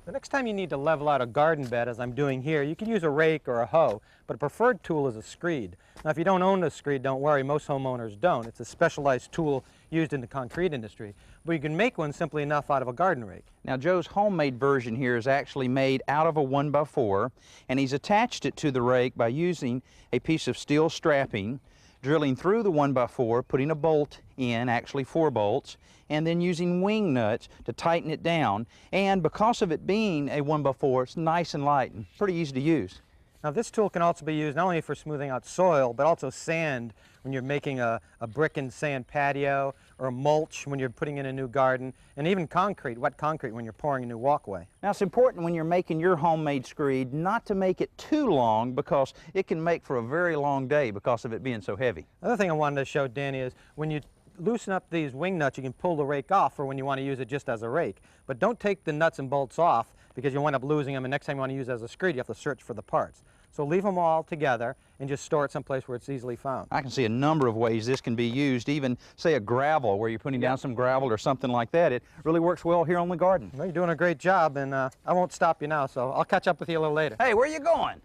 The next time you need to level out a garden bed, as I'm doing here, you can use a rake or a hoe, but a preferred tool is a screed. Now, if you don't own a screed, don't worry, most homeowners don't. It's a specialized tool used in the concrete industry, but you can make one simply enough out of a garden rake. Now, Joe's homemade version here is actually made out of a 1x4, and he's attached it to the rake by using a piece of steel strapping, drilling through the 1x4, putting a bolt in, actually 4 bolts, and then using wing nuts to tighten it down. And because of it being a 1x4, it's nice and light and pretty easy to use. Now, this tool can also be used not only for smoothing out soil, but also sand when you're making a brick and sand patio, or a mulch when you're putting in a new garden, and even concrete, wet concrete, when you're pouring a new walkway. Now, it's important when you're making your homemade screed not to make it too long, because it can make for a very long day because of it being so heavy. Another thing I wanted to show Danny is when you loosen up these wing nuts, you can pull the rake off for when you want to use it just as a rake. But don't take the nuts and bolts off, because you'll wind up losing them, and next time you want to use it as a screed, you have to search for the parts. So leave them all together and just store it someplace where it's easily found. I can see a number of ways this can be used, even say a gravel, where you're putting down some gravel or something like that. It really works well here on the garden. Well, you're doing a great job, and I won't stop you now, so I'll catch up with you a little later. Hey, where are you going?